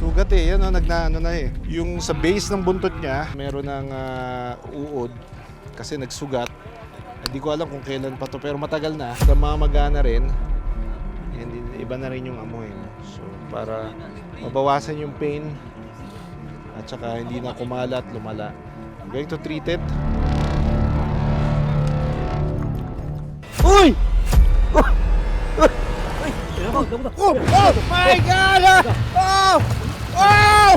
Sugat eh, yan o, ano na eh. Yung sa base ng buntot niya, meron ng uod kasi nagsugat. Hindi ko alam kung kailan pa to, pero matagal na. Namamagana rin, and iba na rin yung amoy. No? So, para mabawasan yung pain at saka hindi na kumalat, lumala. I'm going to treat it. Uy! Oh my God! Oh! Oh!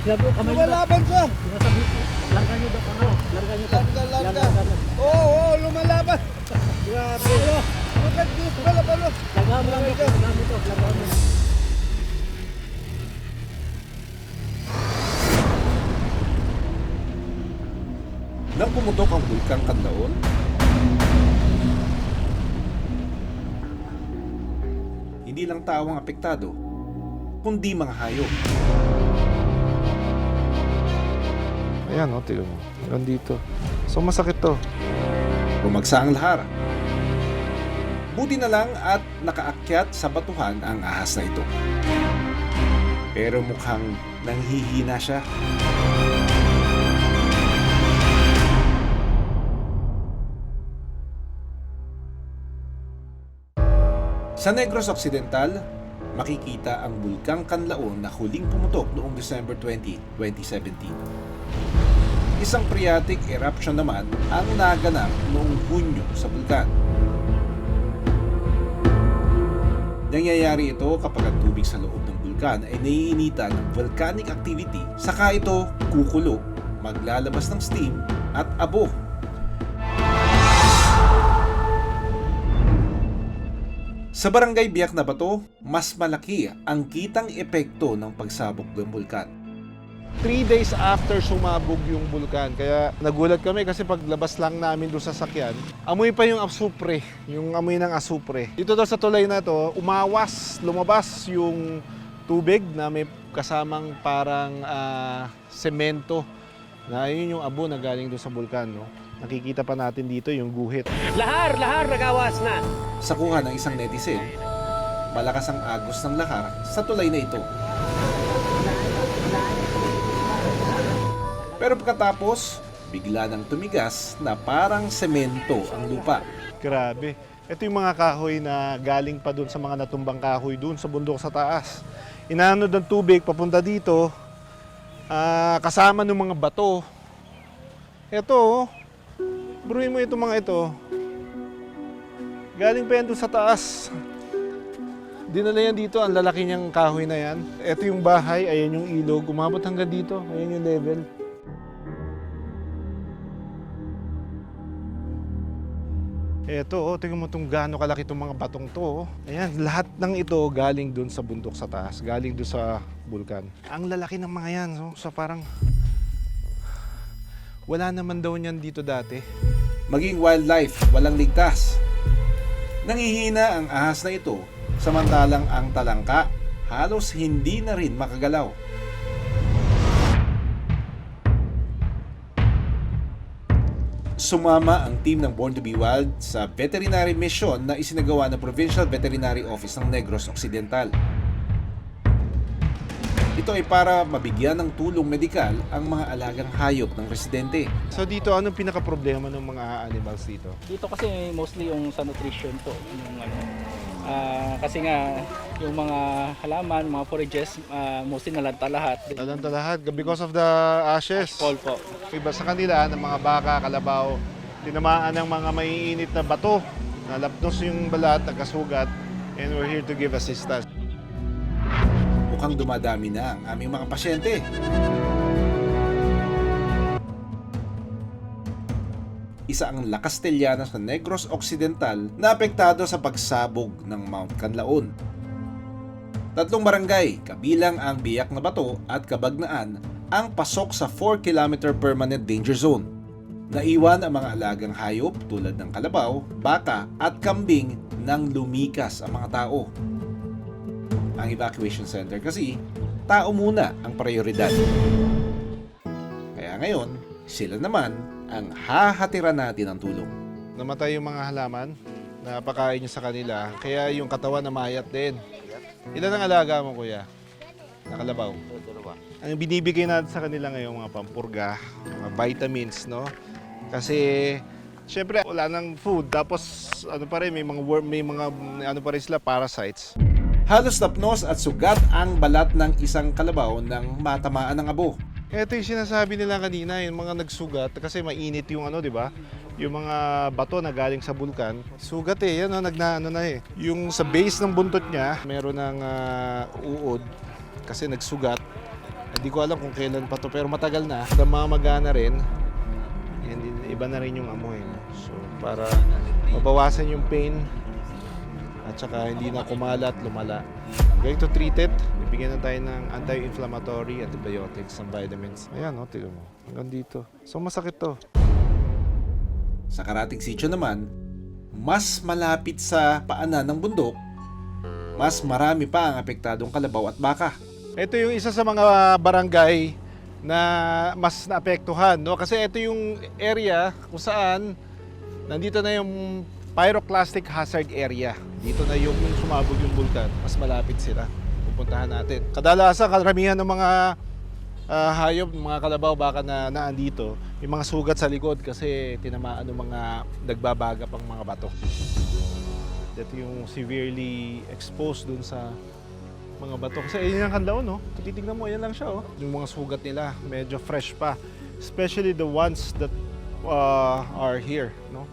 Lumalaban siya! Larga nyo ba? Larga nyo. Larga. Oo, lumalaban! Grabe! Bakit dito pala pala? Larga mo lang ito. Larga mo. Nang pumutok ang Bulkang Kanlaon, hindi lang tao ang apektado, kundi mga hayop. Ayan o, tignan mo. Meron dito. So masakit to. Bumagsa ang lahar. Buti na lang at nakaakyat sa batuhan ang ahas na ito. Pero mukhang nanghihina siya. Sa Negros Occidental, makikita ang Bulkang Kanlaon na huling pumutok noong December 20, 2017. Isang phreatic eruption naman ang naganap noong Hunyo sa bulkan. Nangyayari ito kapag ang tubig sa loob ng bulkan ay naiinitan ng volcanic activity, saka ito kukulo, maglalabas ng steam at abo. Sa barangay Biak na Bato, mas malaki ang kitang epekto ng pagsabog ng bulkan. 3 days after sumabog yung bulkan, kaya nagulat kami kasi paglabas lang namin doon sa sakyan, amoy pa yung asupre, yung amoy ng asupre. Dito daw sa tulay na to, lumabas yung tubig na may kasamang parang semento, na yun yung abo na galing doon sa bulkan. No? Nakikita pa natin dito yung guhit. Lahar nagawas na. Sa kuha ng isang netizen, malakas ang agos ng lahar sa tulay na ito. Pero pagkatapos, bigla nang tumigas na parang semento ang lupa. Grabe. Ito yung mga kahoy na galing pa doon sa mga natumbang kahoy doon sa bundok sa taas. Inaano ng tubig papunta dito, kasama ng mga bato. Ito, bruhin mo itong mga ito. Galing pa yan doon sa taas. Dinala yan dito, ang lalaki niyang kahoy na yan. Ito yung bahay, ayan yung ilog, umabot hanggang dito, ayan yung level. Eto, tingnan mo itong gaano kalaki itong mga batong to. Ayan, lahat ng ito galing dun sa bundok sa taas, galing dun sa bulkan. Ang lalaki ng mga yan, so parang wala naman daw niyan dito dati. Maging wildlife, walang ligtas. Nangihina ang ahas na ito, samantalang ang talangka halos hindi na rin makagalaw. Sumama ang team ng Born to be Wild sa veterinary mission na isinagawa ng Provincial Veterinary Office ng Negros Occidental. Ito ay para mabigyan ng tulong medikal ang mga alagang hayop ng residente. So dito, anong pinaka-problema ng mga animals dito? Dito kasi mostly yung sa nutrition to, yung kasi nga yung mga halaman, mga forages, mostly nalanta lahat. Talanta lahat because of the ashes. All po. Iba sa kanila, ng mga baka, kalabaw, tinamaan ng mga maiinit na bato, nalapnos yung balat, nagkasugat, and we're here to give assistance. Mukhang dumadami na ang aming mga pasyente. Isa ang La Castellana sa Negros Occidental na apektado sa pagsabog ng Mount Kanlaon. 3 barangay, kabilang ang Biak na Bato at Kabagnaan, ang pasok sa 4-kilometer permanent danger zone. Naiwan ang mga alagang hayop tulad ng kalabaw, baka at kambing nang lumikas ang mga tao. Ang evacuation center kasi, tao muna ang prioridad. Kaya ngayon, sila naman ang hahatiran natin ng tulong. Namatay yung mga halaman, napakain nyo sa kanila, kaya yung katawan namayat din. Ilan ang alaga mo, kuya? na kalabaw. Ang binibigay natin sa kanila ngayon mga pampurga, mga vitamins, no? Kasi syempre wala nang food tapos ano pa rin may mga worm, may mga ano pa rin sila parasites. Halos tapnos at sugat ang balat ng isang kalabaw nang matamaan ng abo. Ito yung sinasabi nila kanina, yung mga nagsugat kasi mainit yung ano, di ba? Yung mga bato na galing sa bulkan. Sugat eh, yan ano na eh. Yung sa base ng buntot niya, meron ng uod kasi nagsugat. Hindi ko alam kung kailan pa to pero matagal na. Namamagana rin. And iba na rin yung amoy. No? So para mabawasan yung pain at saka hindi na kumalat, lumala. Going to treat it. Bibigyan na tayo ng anti-inflammatory, antibiotics, and vitamins. Ayan, no, tignan mo. Hanggang dito. So masakit to. Sa Karatig Sitio naman, mas malapit sa paanan ng bundok, mas marami pa ang apektadong kalabaw at baka. Ito yung isa sa mga barangay na mas naapektuhan, no? Kasi ito yung area kung saan nandito na yung pyroclastic hazard area. Dito na yung sumabog yung bulkan. Mas malapit sila. Pupuntahan natin. Kadalasan, karamihan ng mga hayop, mga kalabaw, baka na naandito, may mga sugat sa likod kasi tinamaan ng mga nagbabaga pang mga bato. Ito yung severely exposed dun sa mga bato. Kasi yun yung kanlaon, no? Titignan mo, yan lang siya, oh. Yung mga sugat nila, medyo fresh pa. Especially the ones that are here, no?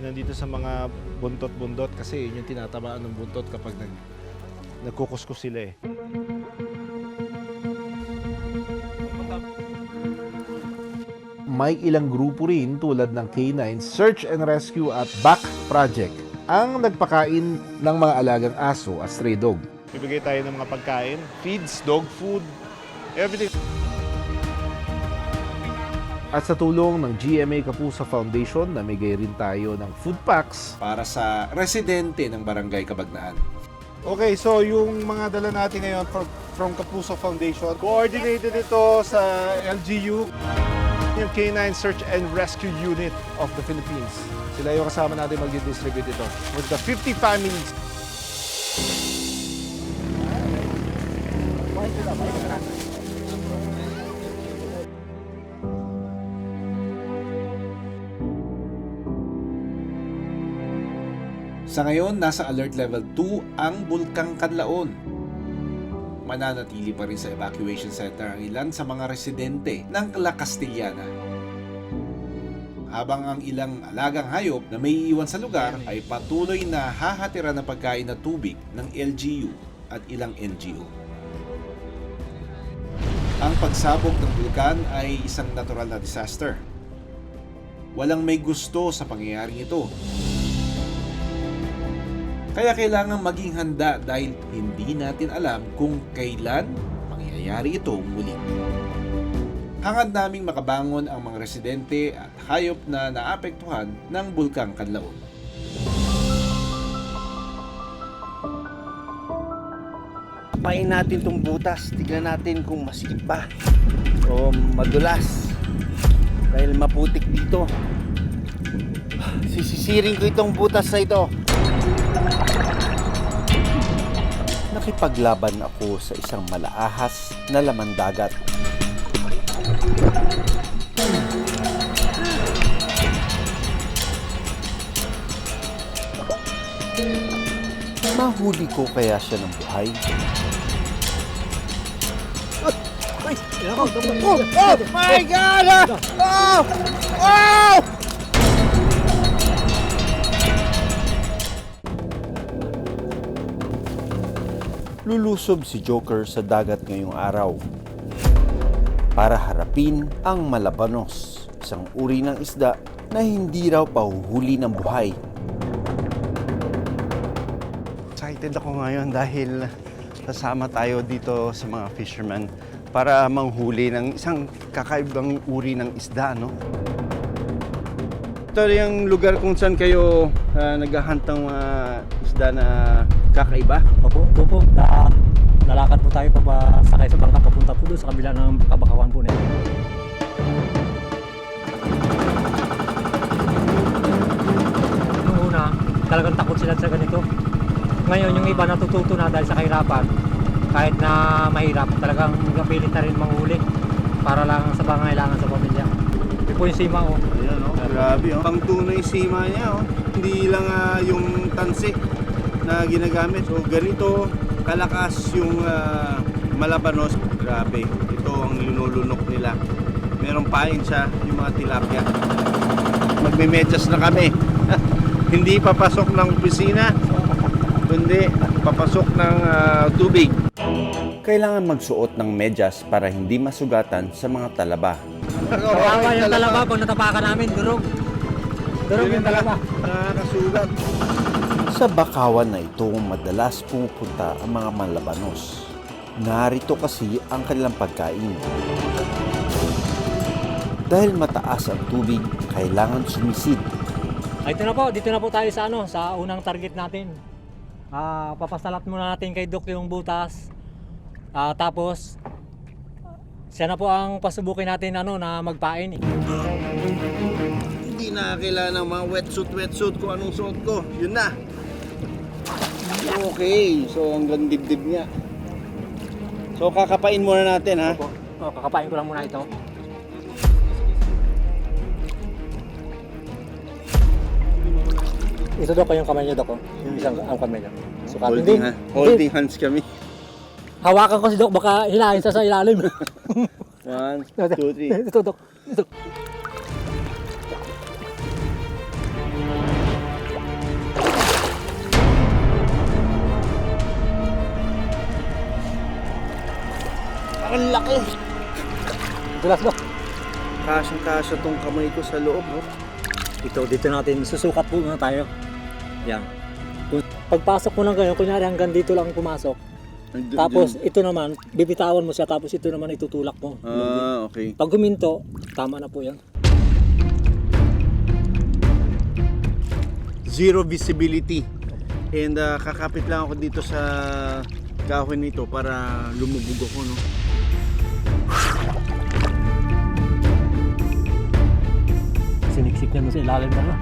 Yun nandito sa mga buntot-buntot kasi yun yung tinatamaan ng buntot kapag nagkukuskus sila eh. May ilang grupo rin tulad ng K9 Search and Rescue at BAC Project ang nagpakain ng mga alagang aso at stray dog. Bibigay tayo ng mga pagkain, feeds, dog food, everything. At sa tulong ng GMA Kapuso Foundation, namigay rin tayo ng food packs. Para sa residente ng Barangay Kabagnaan. Okay, so yung mga dala natin ngayon from Kapuso Foundation, coordinated ito sa LGU, yung K9 Search and Rescue Unit of the Philippines. Sila yung kasama natin mag-distribute ito with the 50 families. Sa ngayon, nasa alert level 2 ang Bulkang Kanlaon. Mananatili pa rin sa evacuation center ang ilan sa mga residente ng La Castellana. Habang ang ilang alagang hayop na may iiwan sa lugar ay patuloy na hahatiran ng pagkain at tubig ng LGU at ilang NGO. Ang pagsabog ng bulkan ay isang natural na disaster. Walang may gusto sa pangyayaring ito. Kaya kailangan maging handa dahil hindi natin alam kung kailan mangyayari ito muli. Hangad naming makabangon ang mga residente at hayop na naapektuhan ng Bulkang Kanlaon. Pain natin itong butas, tignan natin kung masikip pa o madulas dahil maputik dito. Sisisiring ko itong butas na ito. Nakipaglaban ako sa isang malaahas na laman dagat. Mahuli ko kaya siya ng buhay? Oh my God! Oh! Oh! Lulusob si Joker sa dagat ngayong araw para harapin ang malabanos, isang uri ng isda na hindi raw pahuhuli ng buhay. Excited ako ngayon dahil kasama tayo dito sa mga fishermen para manghuli ng isang kakaibang uri ng isda, no? Ito yung lugar kung saan kayo naghahunt ng mga isda na kakaiba. Opo, ito po. Lalakad po tayo sakay sa bangka papunta po doon sa kabila ng kabakawan po nito. Noong una, talagang takot sila sa ganito. Ngayon, yung iba natututo na dahil sa kahirapan. kahit na mahirap, talagang kapilit na rin manghuli para lang sa pangangailangan sa pamilya. Ito po yung sima ko. Ayan, oh, grabe, oh. Pang tunay sima niya, oh. Hindi lang yung tansi na ginagamit. So, ganito kalakas yung malabanos. Grabe, ito ang linulunok nila. Merong pain siya, yung mga tilapia. Magme-medyas na kami. Hindi papasok ng opisina, kundi papasok ng tubig. Kailangan magsuot ng medyas para hindi masugatan sa mga talaba. Kawawa yung talaba pag natapakan namin, durog. Durog yung talaba. Nakakasugat. Sa bakawan na ito, madalas pumupunta ang mga manlabanos. Narito kasi ang kanilang pagkain. Dahil mataas ang tubig, kailangan sumisid. Ito na po, dito na po tayo sa unang target natin. Papasalat muna natin kay Doc yung butas. Tapos siya na po ang pasubukin natin na magpain. Hindi na kailangan ng mga wetsuit kung anong suot ko. Yun na. Okay, so hanggang dibdib niya. So kakapain muna natin, ha? Kakapain ko lang muna ito. Ito ko yung kamay niya, Doc. Yung isang ang kamay niya. Sukatin. Holding hands kami. Hawakan ko si Doc, baka hilahin sa ilalim. 1, 2, 3. Ito, Doc. Ito. Ang laki! Dulas, Doc. Kasyang-kasya tong kamay ko sa loob, no? Ito, dito natin susukat po muna tayo. Yan. Pagpasok mo lang ganyan, kunyari hanggang dito lang pumasok. Tapos ito naman, bibitawan mo siya, tapos ito naman itutulak mo. Okay. Pag guminto, tama na po yan. Zero visibility. And kakapit lang ako dito sa kahoy nito para lumubog ako, no? Siniksik niya mo sa ilalim na.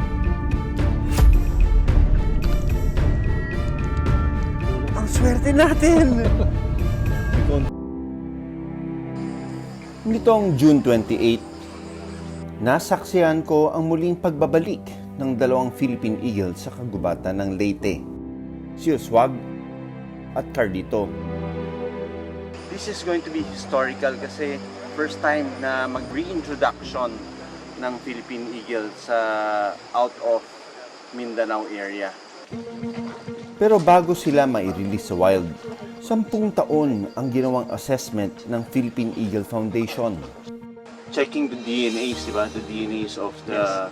Ang swerte natin! Nitong June 28, nasaksihan ko ang muling pagbabalik ng dalawang Philippine Eagles sa kagubatan ng Leyte, si Uswag at Carlito. This is going to be historical kasi first time na mag-reintroduction ng Philippine Eagle sa out of Mindanao area. Pero bago sila mai-release sa wild, 10 taon ang ginawang assessment ng Philippine Eagle Foundation. Checking the DNAs, diba? The DNAs of the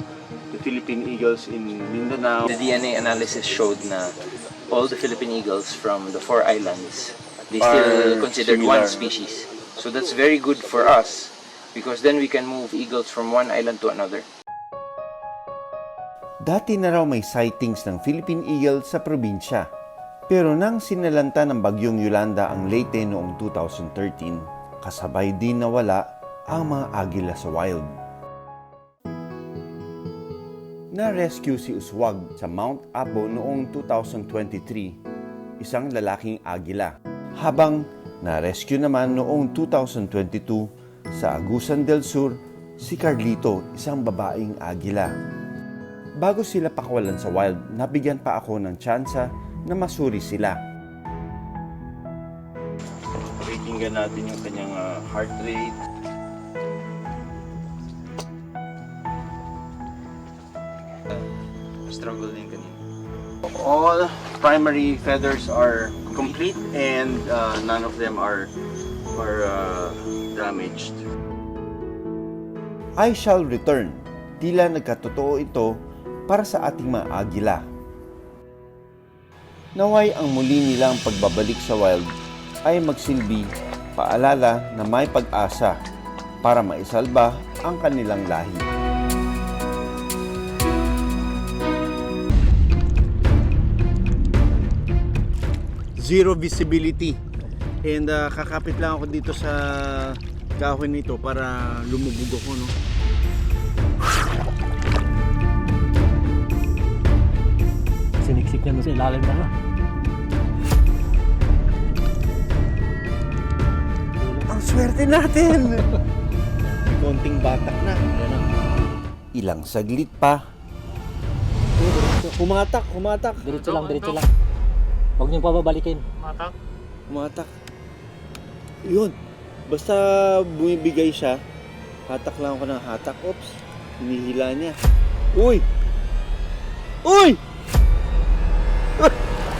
Philippine Eagles in Mindanao. The DNA analysis showed na all the Philippine eagles from the 4 islands, they Are still considered similar. one species. So that's very good for us because then we can move eagles from one island to another. Dati na raw may sightings ng Philippine Eagle sa probinsya. Pero nang sinalanta ng bagyong Yolanda ang Leyte noong 2013, kasabay din nawala ang mga agila sa wild. Na-rescue si Uswag sa Mount Apo noong 2023, isang lalaking agila. Habang na-rescue naman noong 2022 sa Agusan del Sur si Carlito, isang babaeng agila. Bago sila pakawalan sa wild, nabigyan pa ako ng tsansa na masuri sila. Pakikinggan natin yung kanyang heart rate. Struggle din kanina. All primary feathers are complete and none of them are damaged. I shall return. Tila nagkatotoo ito para sa ating mga agila. Naway ang muli nilang pagbabalik sa wild ay magsilbi paalala na may pag-asa para maisalba ang kanilang lahi. Zero visibility. And kakapit lang ako dito sa kahoy nito para lumubog ako, no? Siniksik niya mo sa ilalim na. Swerte natin! Konting batak na. Ayan na. Ilang saglit pa. Humatak. Diretso lang. Huwag niyong pababalikin. Humatak. Yun. Basta bumibigay siya, hatak lang ako ng hatak. Oops. Hinihila niya. Uy!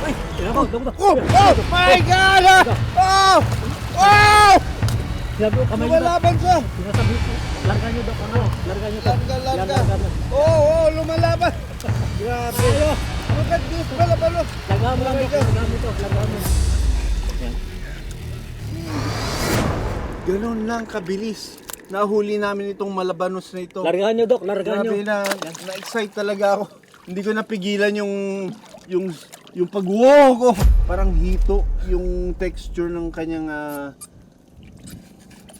My God! Oh! Sinabi ko, kamay niyo. Lumalaban siya! Sinasabi ko, larga niyo, Dok. Larga niyo. Larga. Yan. Lumalaban! Grabe! Look at this, balabalo! Larga mo lang, Dok. Larga mo. Ganun lang kabilis. Nahuli namin itong malabanos na ito. Larga niyo, Dok. Larga niyo. Grabe na-excite talaga ako. Hindi ko napigilan yung pag-wow ko. Parang hito yung texture ng kanyang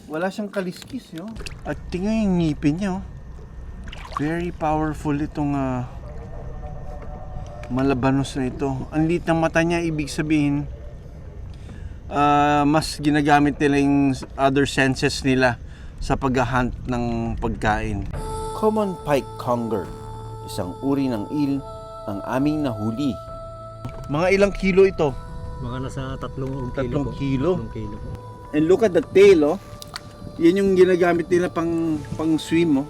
wala siyang kaliskis, yo. At tingnan yung ngipin niya, oh. Very powerful itong malabanos na ito. Ang liit ng mata niya, ibig sabihin mas ginagamit nila yung other senses nila sa pag-hunt ng pagkain. Common pike conger, isang uri ng eel ang aming nahuli. Mga ilang kilo ito? Mga nasa 3 kilo. 3 kilo. 3 kilo po. And look at the tail, oh. Yan yung ginagamit nila pang swim, oh.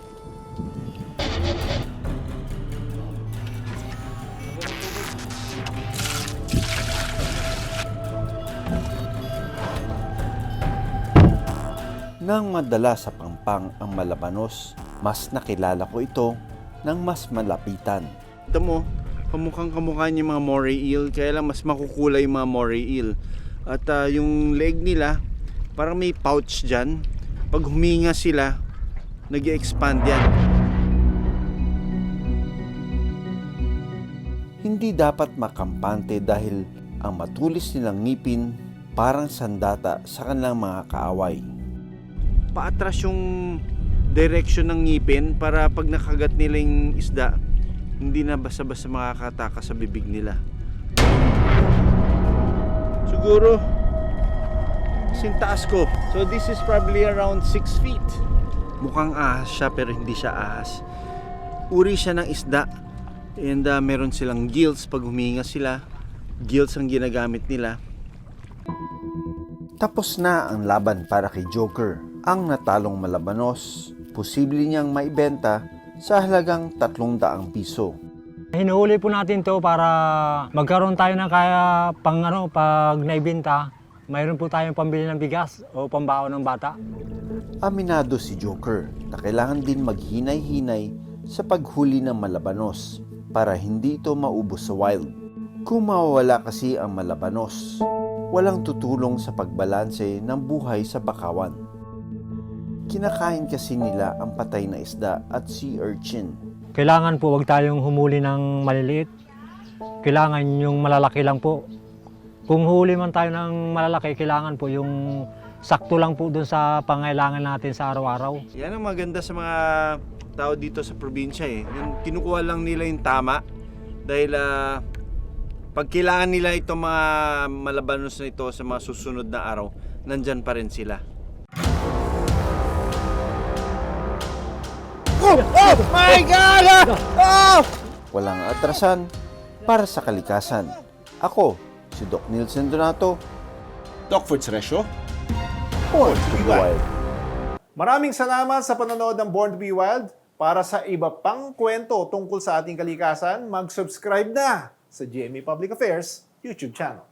Nang madala sa pangpang ang malabanos, mas nakilala ko ito ng mas malapitan. Ito mo, kamukhang-kamukha niya yung mga moray eel, kaya lang mas makukulay yung mga moray eel. At yung leg nila, parang may pouch dyan. Pag huminga sila, nag-expand yan. Hindi dapat makampante dahil ang matulis nilang ngipin parang sandata sa kanilang mga kaaway. Paatras yung direction ng ngipin para pag nakagat nila yung isda, hindi na basta-basta makakataka sa bibig nila. Siguro sintaas ko. So this is probably around 6 feet. Mukhang ahas siya pero hindi siya ahas. Uri siya ng isda. And meron silang gills pag huminga sila. Gills ang ginagamit nila. Tapos na ang laban para kay Joker. Ang natalong malabanos, posible niyang maibenta sa halagang 300 piso. Hinuhuli po natin to para magkaroon tayo ng kaya pag naibenta, mayroon po tayong pambili ng bigas o pambaon ng bata. Aminado si Joker na kailangan din maghinay-hinay sa paghuli ng malabanos para hindi ito maubos sa wild. Kung mawawala kasi ang malabanos, walang tutulong sa pagbalanse ng buhay sa bakawan. Kinakain kasi nila ang patay na isda at sea urchin. Kailangan po wag tayong humuli ng maliliit. Kailangan yung malalaki lang po. Kung huli man tayo ng malalaki, kailangan po yung sakto lang po dun sa pangailangan natin sa araw-araw. Yan ang maganda sa mga tao dito sa probinsya eh. Yung kinukuha lang nila yung tama dahil pag kailangan nila itong mga malabanos na ito sa mga susunod na araw, nandyan pa rin sila. Oh my God! Oh! Walang atrasan para sa kalikasan. Ako, si Doc Nielsen Donato. Doc Foods Resyo. Born to be Wild. Maraming salamat sa panonood ng Born to be Wild. Para sa iba pang kwento tungkol sa ating kalikasan, mag-subscribe na sa GMA Public Affairs YouTube channel.